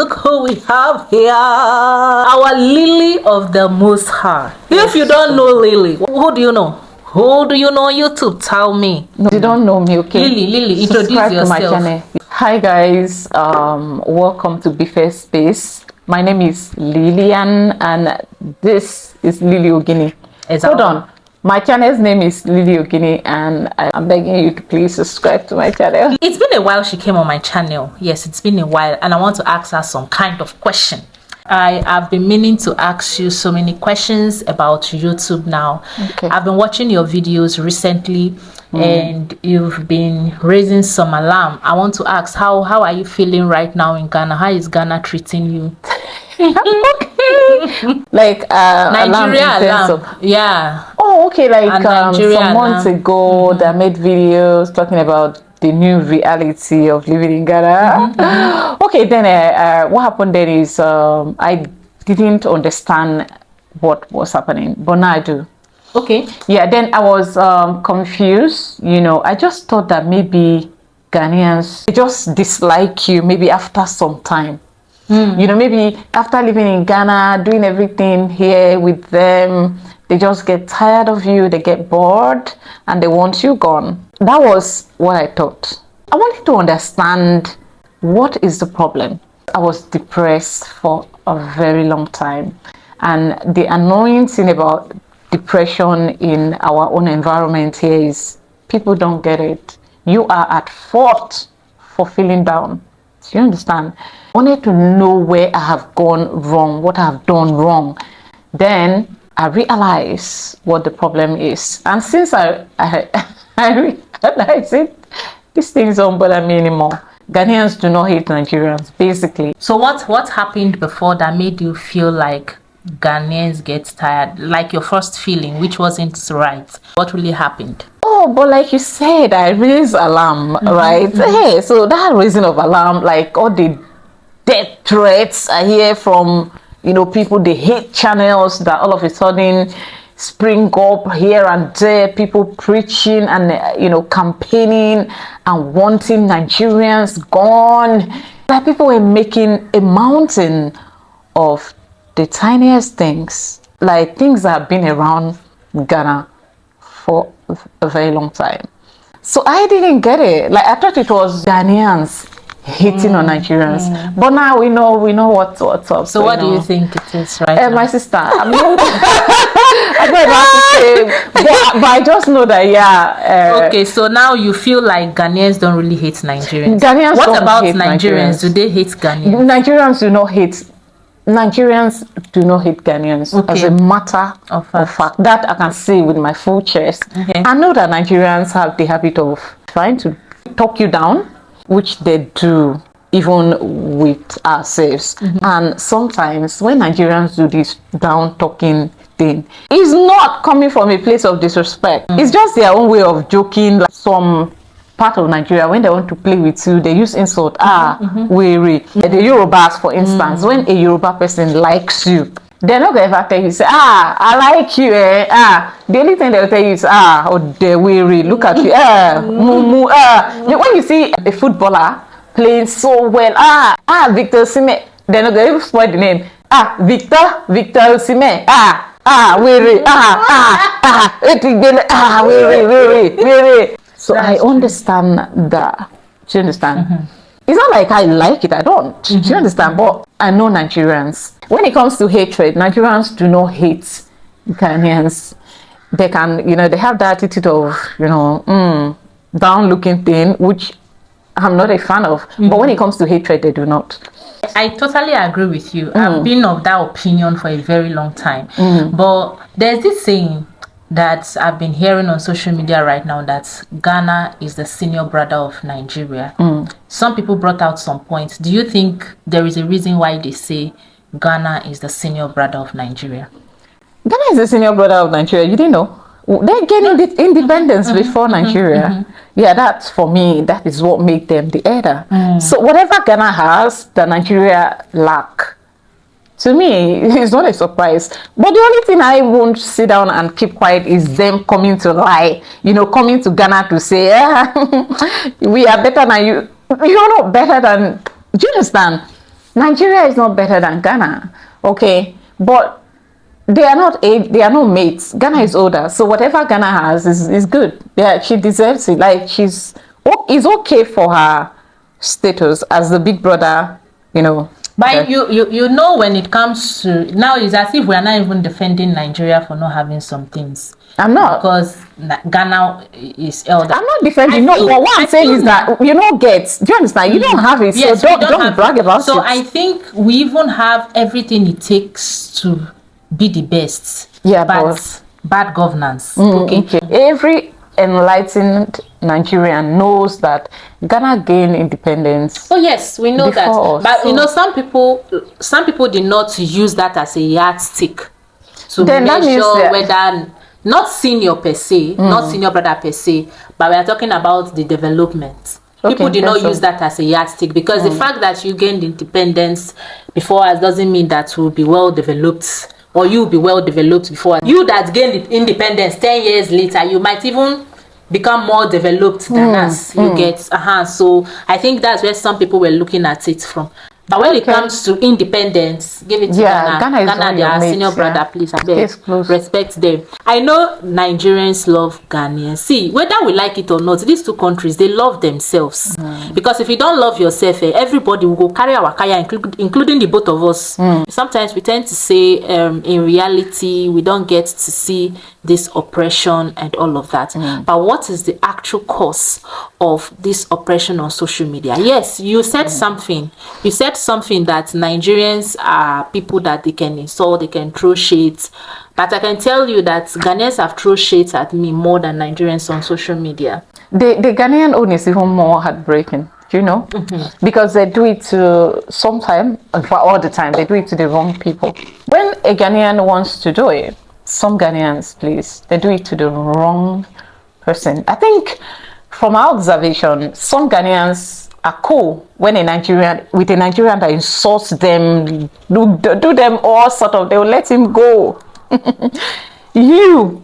look who we have here. Our Lily of the Most High. If you don't know Lily, who do you know? Who do you know on YouTube? Tell me. No, you don't know me, okay? Lily, introduce Subscribe yourself. to my channel. Hi guys, welcome to BEFE'S. My name is Lillian and this is Lily Ogini. Hold on. My channel's name is Lily Ogini and I'm begging you to please subscribe to my channel. It's been a while she came on my channel. Yes, it's been a while and I want to ask her some kind of question. I have been meaning to ask you so many questions about YouTube now. Okay. I've been watching your videos recently and you've been raising some alarm. I want to ask, how are you feeling right now in Ghana? How is Ghana treating you? Like Nigeria alarm. Yeah. Oh, okay. Like some months ago, they made videos talking about the new reality of living in Ghana. Okay, then what happened then is I didn't understand what was happening, but now I do. Okay. Yeah, then I was confused. You know, I just thought that maybe Ghanaians, they just dislike you maybe after some time. You know, maybe after living in Ghana, doing everything here with them, they just get tired of you, they get bored, and they want you gone. That was what I thought. I wanted to understand what is the problem. I was depressed for a very long time. And the annoying thing about depression in our own environment here is people don't get it. You are at fault for feeling down. Do you understand? I wanted to know where I have gone wrong, what I have done wrong. Then I realized what the problem is. And since I realized it, these things don't bother me anymore. Ghanaians do not hate Nigerians, basically. So what happened before that made you feel like Ghanaians get tired? Like your first feeling, which wasn't right. What really happened? Oh, but like you said, I raised alarm, right? Hey, so that raising of alarm, like all the death threats I hear from, you know, people, they hate channels that all of a sudden spring up here and there, people preaching and, you know, campaigning and wanting Nigerians gone. Like people were making a mountain of the tiniest things, like things that have been around Ghana for a very long time. So I didn't get it. Like I thought it was Ghanaians hating on Nigerians, but now we know what's up. So what do you think it is right now? My sister, I'm not I don't have to say, but I just know that, yeah. Okay, so now you feel like Ghanaians don't really hate Nigerians. Ghanaians what don't about hate Nigerians? Do they hate Ghanaians? Nigerians do not hate Ghanaians, okay, as a matter of fact. That I can say with my full chest. Okay. I know that Nigerians have the habit of trying to talk you down, which they do even with ourselves. And sometimes when Nigerians do this down talking thing, it's not coming from a place of disrespect. It's just their own way of joking. Like some part of Nigeria, when they want to play with you, they use insult. Weary. The Yorubas, for instance, when a Yoruba person likes you, they're not gonna ever tell you, say, I like you, the only thing they'll tell you is, oh, they're weary, look at you, mumu, When you see a footballer playing so well, Victor Sime, they're not gonna spoil the name, Victor Sime, weary, weary. So I understand that. Do you understand? It's not like I like it, I don't. Do you understand? But I know Nigerians. When it comes to hatred, Nigerians do not hate Ghanaians. They can, you know, they have the attitude of, you know, down looking thing, which I'm not a fan of. But when it comes to hatred, they do not. I totally agree with you. I've been of that opinion for a very long time. But there's this saying that I've been hearing on social media right now, that Ghana is the senior brother of Nigeria. Some people brought out some points. Do you think there is a reason why they say Ghana is the senior brother of Nigeria? Ghana is the senior brother of Nigeria. You didn't know? They're getting the independence before Nigeria. Yeah, that's, for me, that is what made them the elder. So whatever Ghana has that Nigeria lack, to me, it's not a surprise. But the only thing I won't sit down and keep quiet is them coming to lie. You know, coming to Ghana to say, we are better than you. You're not better than... Do you understand? Nigeria is not better than Ghana, okay? But they are not mates. Ghana is older, so whatever Ghana has is good. Yeah, she deserves it. Like it's okay for her status as the big brother, you know. But you know, when it comes to now, it's as if we are not even defending Nigeria for not having some things. I'm not, because Ghana is elder. I'm not defending. No, what I'm saying is that you don't get. Do you understand? You don't have it, yes, so don't brag about it. So I think we even have everything it takes to be the best. Yeah, but bad governance. Okay. Every enlightened Nigerian knows that Ghana gained independence. Oh yes, we know that. But you know, some people did not use that as a yardstick to measure whether, not senior per se, not senior brother per se, but we are talking about the development. People did not use that as a yardstick, because the fact that you gained independence before us doesn't mean that we'll be well developed, or you'll be well developed before us. You that gained independence 10 years later, you might even become more developed than us. You get so I think that's where some people were looking at it from. But when it comes to independence, give it to Ghana. Ghana, their senior brother, please, I beg, respect them. I know Nigerians love Ghanaians. See, whether we like it or not, these two countries, they love themselves. Because if you don't love yourself, everybody will go carry our kaya, including the both of us. Sometimes we tend to say, in reality, we don't get to see this oppression and all of that. But what is the actual cause of this oppression on social media? Yes, you said something. You said something that Nigerians are people that they can insult, they can throw shades. But I can tell you that Ghanaians have thrown shades at me more than Nigerians on social media. The Ghanaian own is even more heartbreaking, you know, because they do it to sometimes, for all the time, they do it to the wrong people. When a Ghanaian wants to do it, some Ghanaians, please, they do it to the wrong person. I think from our observation, some Ghanaians are cool when a Nigerian that insults them, do them all sort of, they will let him go. You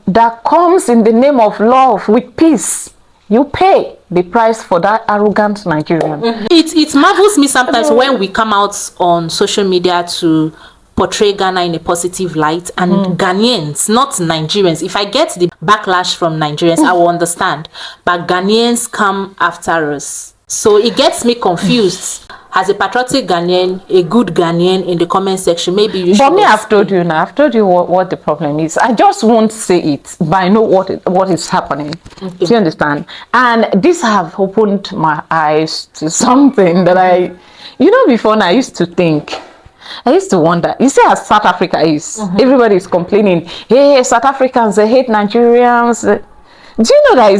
that comes in the name of love with peace, you pay the price for that arrogant Nigerian. It marvels me sometimes when we come out on social media to portray Ghana in a positive light, and Ghanaians, not Nigerians. If I get the backlash from Nigerians, I will understand. But Ghanaians come after us. So it gets me confused. As a patriotic Ghanaian, a good Ghanaian in the comment section, maybe you should. But me, I've told you now. I've told you what the problem is. I just won't say it, but I know what is happening. Do you understand? And this have opened my eyes to something that before now I used to think. I used to wonder. You see how South Africa is. Everybody is complaining. Hey, South Africans, they hate Nigerians. Do you know that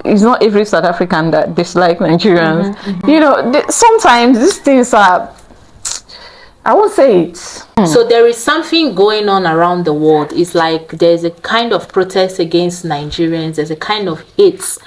it's not every South African that dislike Nigerians? You know, sometimes these things are, I won't say it. So there is something going on around the world. It's like there's a kind of protest against Nigerians. There's a kind of hate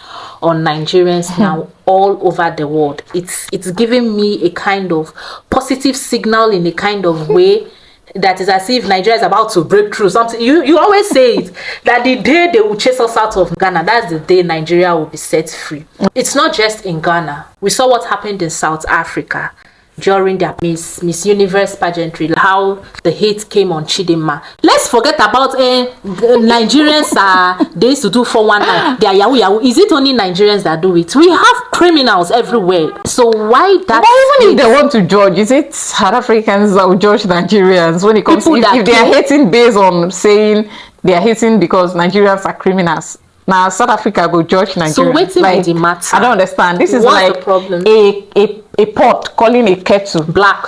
on Nigerians now all over the world. It's giving me a kind of positive signal in a kind of way that is as if Nigeria is about to break through something. You always say it, that the day they will chase us out of Ghana, that's the day Nigeria will be set free. It's not just in Ghana. We saw what happened in South Africa during their Miss Universe pageantry, how the hate came on Chidinma. Let's forget about Nigerians they used to do 419. They are yahoo. Is it only Nigerians that do it? We have criminals everywhere. So why that? But even if they want to judge, is it South Africans that will judge Nigerians when it comes to if they are hating based on saying they are hating because Nigerians are criminals? Now South Africa will judge Nigeria. So waiting like, the matter. I don't understand. This is what's like the problem? A pot calling a kettle black.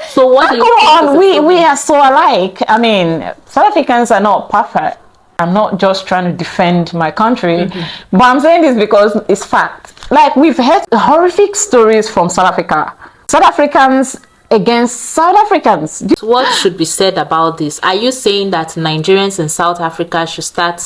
So what do you come on, we are so alike. I mean, South Africans are not perfect. I'm not just trying to defend my country, but I'm saying this because it's fact. Like, we've heard horrific stories from South Africa. South Africans against South Africans. What should be said about this? Are you saying that Nigerians in South Africa should start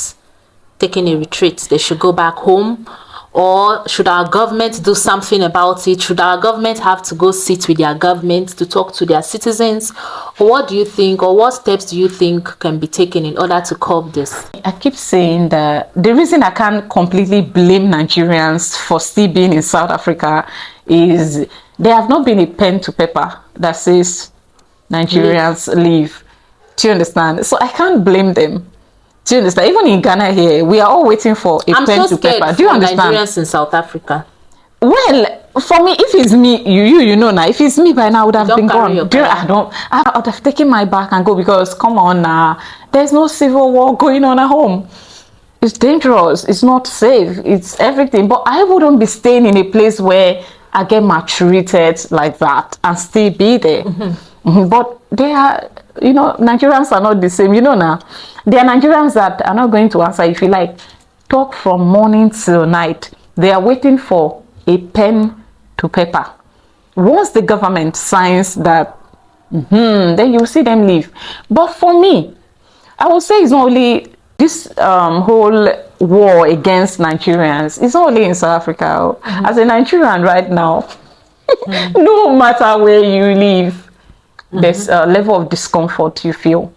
taking a retreat? They should go back home? Or should our government do something about it? Should our government have to go sit with their government to talk to their citizens? Or what do you think, or what steps do you think can be taken in order to curb this? I keep saying that the reason I can't completely blame Nigerians for still being in South Africa is there have not been a pen to paper that says Nigerians leave. Do you understand? So I can't blame them. Do you understand? Even in Ghana here, we are all waiting for a pen to paper. Do you understand? Nigerians in South Africa. Well, for me, if it's me, you know now. If it's me by now, I would have been gone. I would have taken my bag and go, because come on now, there's no civil war going on at home. It's dangerous. It's not safe. It's everything. But I wouldn't be staying in a place where I get maltreated like that and still be there. But they are, you know, Nigerians are not the same. You know now, there are Nigerians that are not going to answer if you like. Talk from morning till night. They are waiting for a pen to paper. Once the government signs that, then you see them leave. But for me, I would say it's not only this whole war against Nigerians. It's not only in South Africa. As a Nigerian right now, no matter where you live, there's a level of discomfort you feel.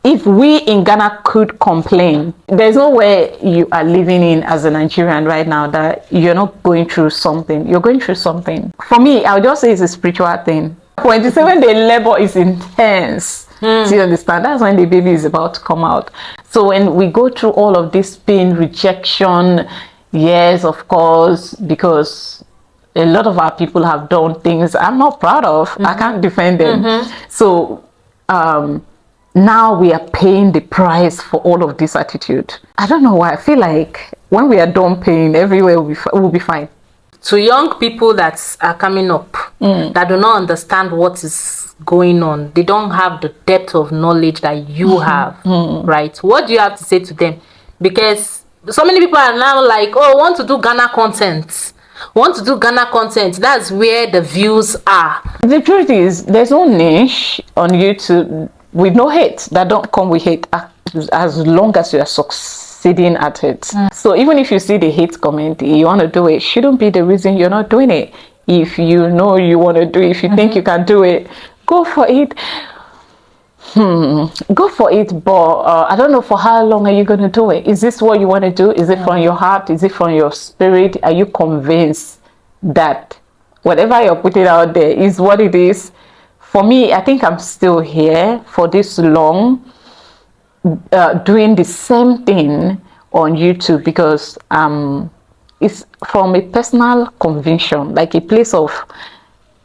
If we in Ghana could complain, there's no way you are living in as a Nigerian right now that you're not going through something. You're going through something. For me, I would just say it's a spiritual thing. When the labor is intense, do you understand? That's when the baby is about to come out. So when we go through all of this pain, rejection, yes, of course, because a lot of our people have done things I'm not proud of. I can't defend them. So now we are paying the price for all of this attitude. I don't know why. I feel like when we are done paying, everywhere will be fine. To young people that are coming up, that do not understand what is going on, they don't have the depth of knowledge that you have, right? What do you have to say to them? Because so many people are now like, oh, want to do Ghana content. That's where the views are. The truth is, there's no niche on YouTube with no hate that don't come with hate, as long as you are succeeding at it. So even if you see the hate comment, you want to do it, shouldn't be the reason you're not doing it. If you know you want to do it, if you think you can do it, go for it. Go for it, but I don't know, for how long are you going to do it? Is this what you want to do? Is it from your heart? Is it from your spirit? Are you convinced that whatever you're putting out there is what it is? For me, I think I'm still here for this long, doing the same thing on YouTube, because it's from a personal conviction, like a place of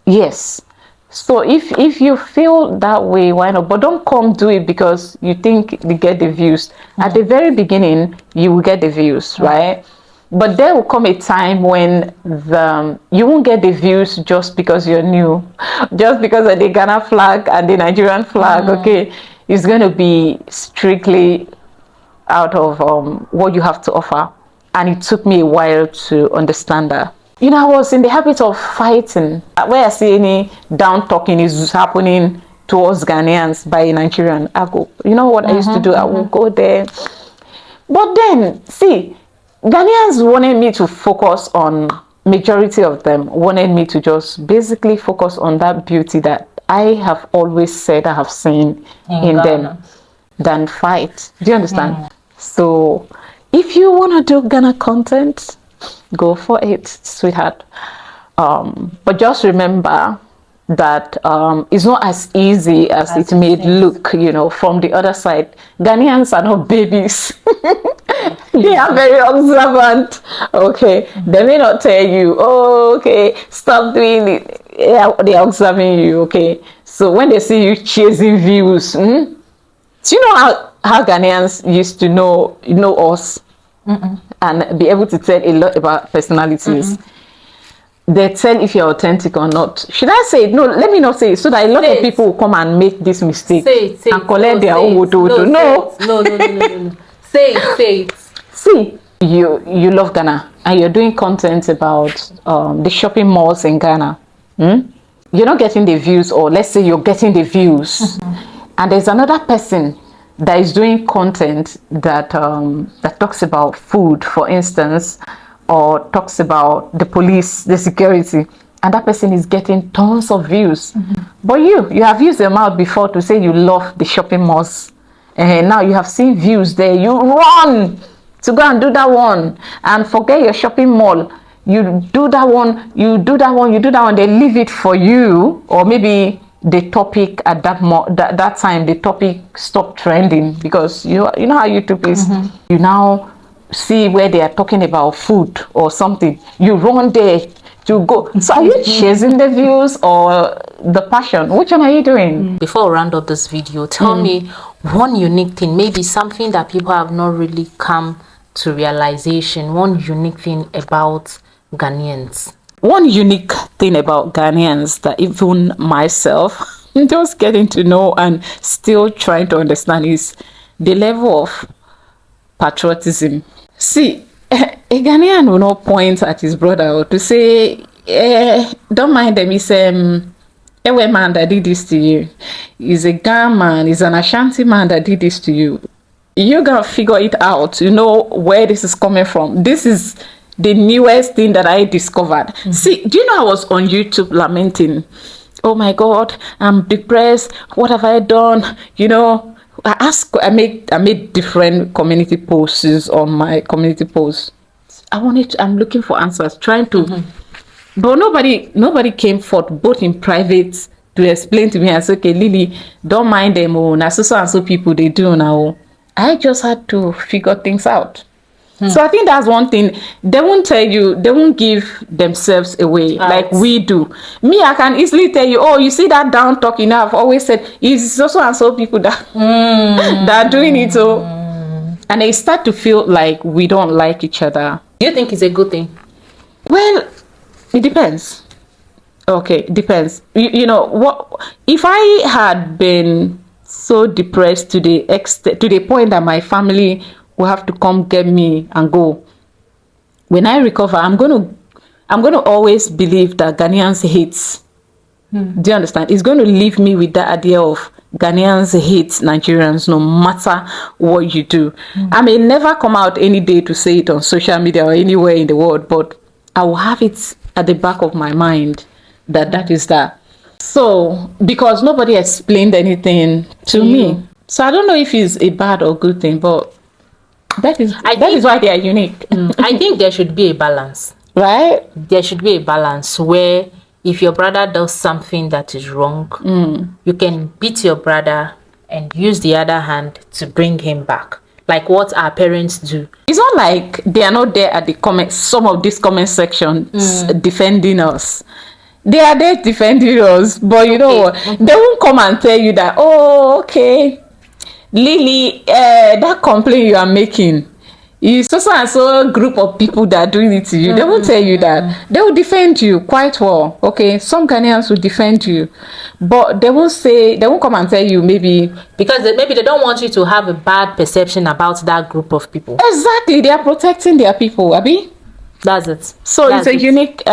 yes. So if you feel that way, why not? But don't come do it because you think you get the views. At the very beginning, you will get the views, right? But there will come a time when you won't get the views just because you're new, just because of the Ghana flag and the Nigerian flag. Okay, it's going to be strictly out of what you have to offer. And it took me a while to understand that. You know, I was in the habit of fighting. Where I see any down talking is happening towards Ghanaians by a Nigerian, I go, you know what I used to do? I will go there. But then, see, Ghanaians wanted me to focus on, majority of them wanted me to just basically focus on that beauty that I have always said I have seen in them, than fight. Do you understand? So if you want to do Ghana content, go for it, sweetheart. But just remember that it's not as easy as it may look, you know, from the other side. Ghanaians are not babies. They are very observant. Okay, they may not tell you, oh, okay, stop doing it. Yeah, they are observing you. Okay, so when they see you chasing views, do you know how Ghanaians used to know us and be able to tell a lot about personalities? They tell if you're authentic or not. Should I say it? No, let me not say it, so that a lot of people will come and make this mistake say it. and collect their own wodo. No. Say it. See, you love Ghana and you're doing content about the shopping malls in Ghana. You're not getting the views, or let's say you're getting the views, and there's another person that is doing content that that talks about food, for instance, or talks about the police, the security, and that person is getting tons of views. But you have used them out before to say you love the shopping malls, and now you have seen views there. You run to go and do that one and forget your shopping mall. you do that one, you do that one, they leave it for you, or maybe the topic at that time, the topic stopped trending because you know how YouTube is. You now see where they are talking about food or something, you run there to go. So are you chasing the views or the passion? Which one are you doing? Before we round up this video, tell me one unique thing, maybe something that people have not really come to realization, one unique thing about Ghanaians. One unique thing about Ghanaians that even myself I'm just getting to know and still trying to understand is the level of patriotism. See, a Ghanaian will not point at his brother to say, don't mind them, it's a man that did this to you. He's a Ghana man, he's an Ashanti man that did this to you. You gotta figure it out, you know where this is coming from. This is the newest thing that I discovered. See, do you know I was on YouTube lamenting, oh my God, I'm depressed, what have I done? You know, I made different community posts on my community posts. I'm looking for answers, trying to, but nobody came forth, both in private, to explain to me and say, okay, Lily, don't mind them, oh, now so and so people they do now. I just had to figure things out. So I think that's one thing. They won't tell you, they won't give themselves away like we do. Me, I can easily tell you, oh, you see that down talking. I've always said it's also and so people that that are doing it. So and they start to feel like we don't like each other. Do you think it's a good thing? Well, it depends. Okay, it depends. You know what? If I had been so depressed to the point that my family will have to come get me and go, when I recover, I'm gonna always believe that Ghanaians hate. Do you understand? It's going to leave me with that idea of Ghanaians hate Nigerians no matter what you do. I may never come out any day to say it on social media or anywhere in the world, but I will have it at the back of my mind that is that. So, because nobody explained anything to me. So I don't know if it's a bad or good thing, but that is why they are unique. I think there should be a balance. Right? There should be a balance where if your brother does something that is wrong, you can beat your brother and use the other hand to bring him back. Like what our parents do. It's not like they are not there at the comments, some of these comment sections defending us. They are there defending us, but you know what? They won't come and tell you that, oh, okay, Lily, that complaint you are making is so and so group of people that are doing it to you. They won't tell you that. They will defend you quite well. Okay, some Ghanaians will defend you, but they won't come and tell you maybe because maybe they don't want you to have a bad perception about that group of people. Exactly, they are protecting their people, Abi. That's it. So That's it's a unique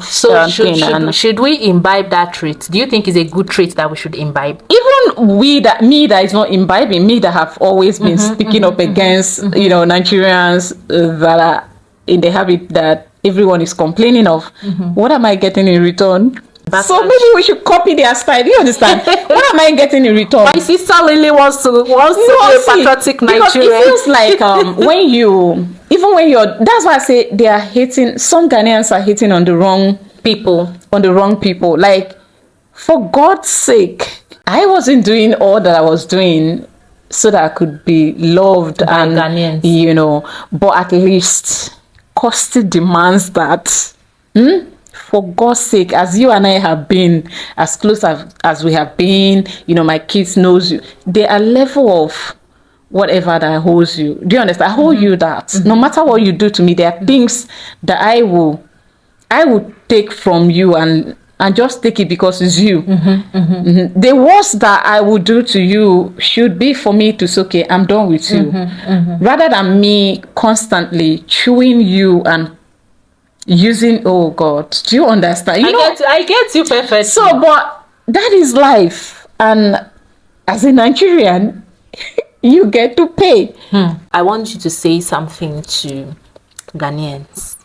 so should we imbibe that trait? Do you think it's a good trait that we should imbibe? Even me that is not imbibing, me that have always been speaking up against Nigerians that are in the habit that everyone is complaining of. What am I getting in return? Backlash. So maybe we should copy their style. Do you understand? What am I getting in return? My sister Lily wants to be a patriotic Nigerian. Because it feels like when you're, that's why I say they are hating. Some Ghanaians are hating on the wrong people. Like, for God's sake, I wasn't doing all that I was doing so that I could be loved by Ghanaians. But at least Costi demands that. For God's sake, as you and I have been as close as we have been, my kids knows you. There are level of whatever that holds you. Do you understand? I hold you that. No matter what you do to me, there are things that I will take from you and just take it because it's you. The worst that I will do to you should be for me to say, okay, I'm done with you. Rather than me constantly chewing you and using, oh God, do you understand? I get you perfectly. So, but that is life, and as a Nigerian, you get to pay. I want you to say something to Ghanaians.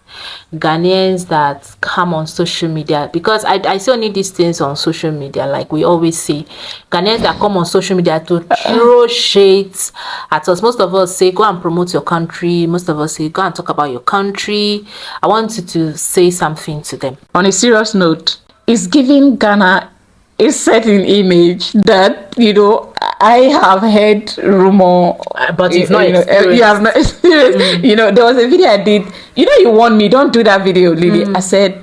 Ghanaians that come on social media, because I see only these things on social media, like we always say, Ghanaians that come on social media to throw shades at us. Most of us say, go and promote your country. Most of us say, go and talk about your country. I want you to say something to them. On a serious note, it's giving Ghana a certain image that, you know, I have heard rumor, but you've not you have not experienced. You know, there was a video I did. You know, you warned me, don't do that video, Lily. I said,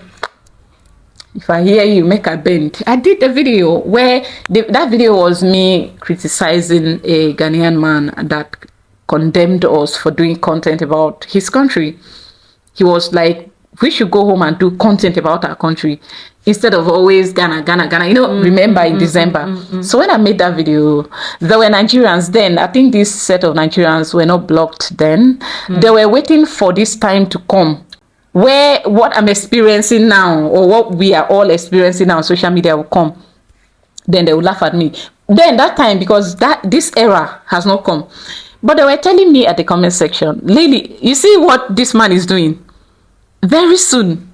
if I hear you, make a bend. I did a video where that video was me criticizing a Ghanaian man that condemned us for doing content about his country. He was like, we should go home and do content about our country instead of always Ghana, Ghana, Ghana. You know, remember in December. So when I made that video, there were Nigerians then. I think this set of Nigerians were not blocked then. They were waiting for this time to come where what I'm experiencing now, or what we are all experiencing now on social media, will come. Then they will laugh at me. Then that time, because this era has not come. But they were telling me at the comment section, Lily, you see what this man is doing? Very soon,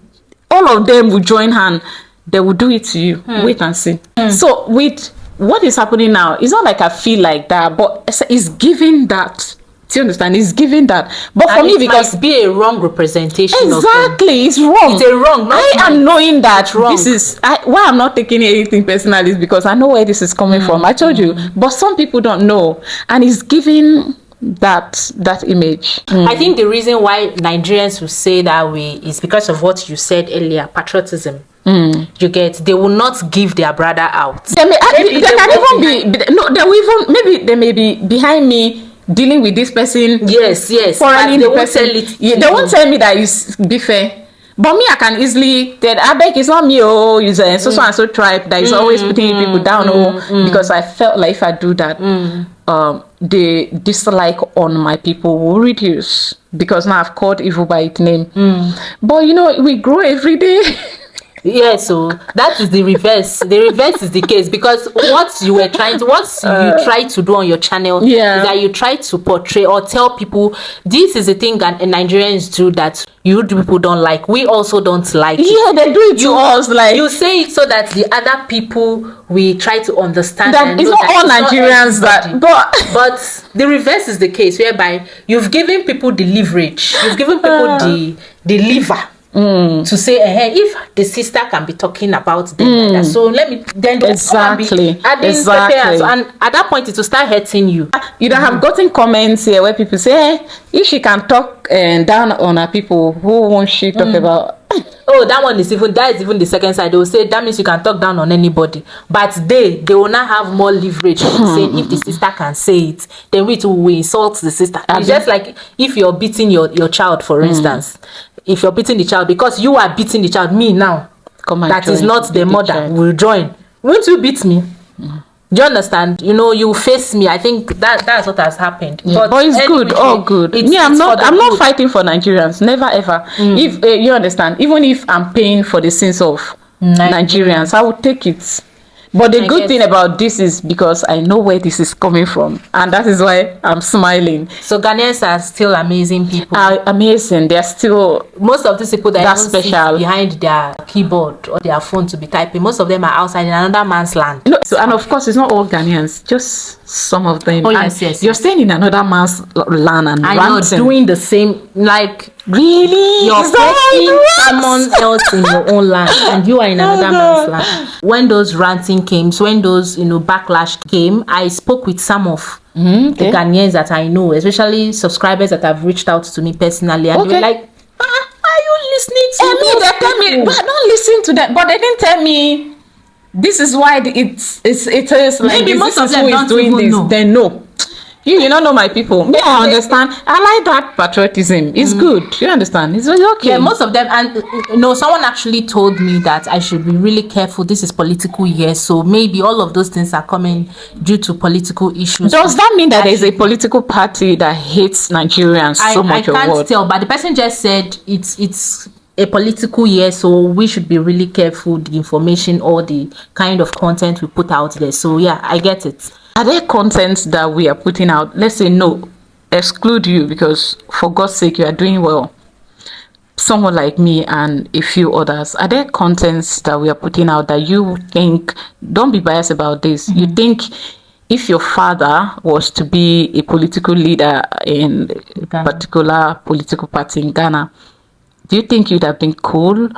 all of them will join hand. They will do it to you. Wait and see. So with what is happening now, it's not like I feel like that, but it's giving that. Do you understand? It's giving that. But for me, because might be a wrong representation. Exactly, it's wrong. It's a wrong. I am knowing that wrong. This is why I'm not taking anything personal is because I know where this is coming from. I told you, but some people don't know, and it's giving that image. I think the reason why Nigerians will say that way is because of what you said earlier, patriotism. You get, they will not give their brother out. They can even be no, they will even, maybe they may be behind me dealing with this person. Yes. Quarreling the person. They won't tell me that it's BEFE. But me, I can easily tell, I beg, it's not me, so and so tribe that is always putting people down, because I felt like if I do that, the dislike on my people will reduce, because now I've called evil by its name. But you know, we grow every day. Yeah, so that is the reverse. The reverse is the case, because what you try to do on your channel is that you try to portray or tell people this is the thing that Nigerians do that you people don't like. We also don't like. Yeah, they do it to us. Like, you say it so that the other people we try to understand that it's not all Nigerians but the reverse is the case, whereby you've given people the leverage, you've given people the lever. To say, if the sister can be talking about them like that, so let me then exactly. And at that point it will start hurting you. You don't have gotten comments here where people say, if she can talk down on her people, who won't she talk about? Oh, that is even the second side. They will say that means you can talk down on anybody, but they will not have more leverage saying if the sister can say it, then we too will insult the sister. It's just like if you're beating your child, for instance. If you're beating the child because you are beating the child, me now, that is not the mother, will join. Won't you beat me? Do you understand? You know, you face me. I think that's what has happened. Yeah. But it's good. All good. I'm not fighting for Nigerians. Never ever. If you understand, even if I'm paying for the sins of Nigerians, I will take it. But the good thing about this is because I know where this is coming from, and that is why I'm smiling. So Ghanaians are still amazing people. Amazing. They're still most of these people that special behind their keyboard or their phone to be typing. Most of them are outside in another man's land. No, and of course, it's not all Ghanaians. Just some of them. Oh yes. You're staying in another man's land and you're doing the same. Like really, you're pressing someone else in your own land, and you are in another man's land. When those ranting came, when those backlash came, I spoke with some of the Ghanaians that I know, especially subscribers that have reached out to me personally, and they were like, "Are you listening to me?" They tell me, but don't listen to them. But they didn't tell me this is why it is like maybe this. Most of them who don't is doing even this. know. They know. You don't know my people. Me, I understand. I like that patriotism. It's good. You understand? It's okay. Yeah, most of them. And someone actually told me that I should be really careful. This is political year, so maybe all of those things are coming due to political issues. Does that mean that there's a political party that hates Nigerians so much? I can't tell, but the person just said it's a political year, so we should be really careful the information or the kind of content we put out there. So yeah, I get it. Are there contents that we are putting out? Let's say no, exclude you because for God's sake you are doing well. someone like me and a few others, are there contents that we are putting out that you think, don't be biased about this, you think if your father was to be a political leader in a particular political party in Ghana, do you think you'd have been cool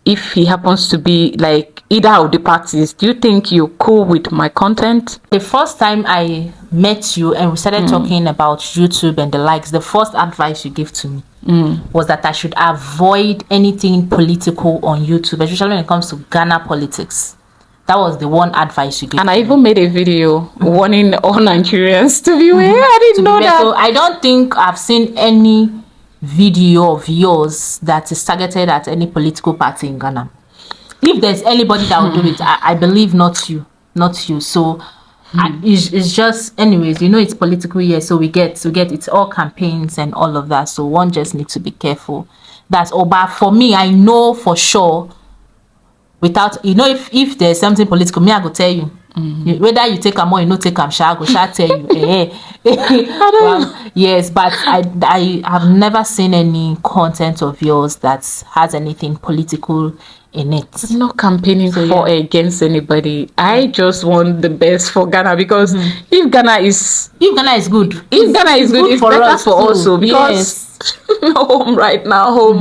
if he happens to be like either of the parties? Do you think you're cool with my content? The first time I met you and we started talking about YouTube and the likes, the first advice you gave to me was that I should avoid anything political on YouTube, especially when it comes to Ghana politics. That was the one advice you gave. And I even made a video warning all Nigerians to beware. I didn't know that. So I don't think I've seen any video of yours that is targeted at any political party in Ghana. If there's anybody that will do it, I believe not you. So it's just, anyways, it's political year, so we get it's all campaigns and all of that, so one just needs to be careful. That's all. But for me, I know for sure, without if there's something political, me I go tell you. Whether you take them or you not take them, I go tell you. Yes, but I have never seen any content of yours that has anything political in it. I'm not campaigning for or against anybody. I just want the best for Ghana, because if Ghana is good, it's for better us for too. us too, because home right now,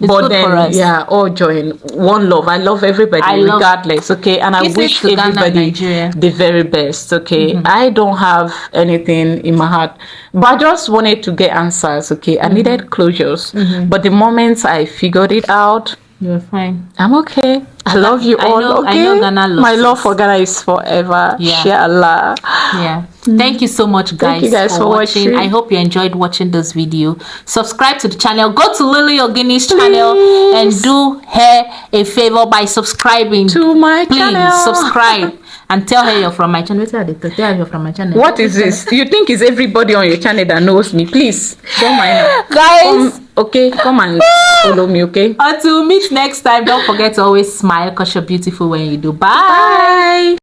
but then all join one love. I love everybody regardless, okay, and I wish everybody the very best, okay. I don't have anything in my heart, but I just wanted to get answers, okay. I needed closures, but the moment I figured it out, you're fine. I'm okay. I love you all. Okay, I know Ghana loves my love for Ghana is forever. Inshallah. Yeah. Thank you so much, guys. Thank you guys for watching. I hope you enjoyed watching this video. Subscribe to the channel. Go to Lily Ogini's channel and do her a favor by subscribing to my channel. Please subscribe. And tell her you're from my channel. Tell her you're from my channel. What is this? You think it's everybody on your channel that knows me? Please, don't mind. Guys, come and follow me, okay? Until we meet next time, don't forget to always smile because you're beautiful when you do. Bye.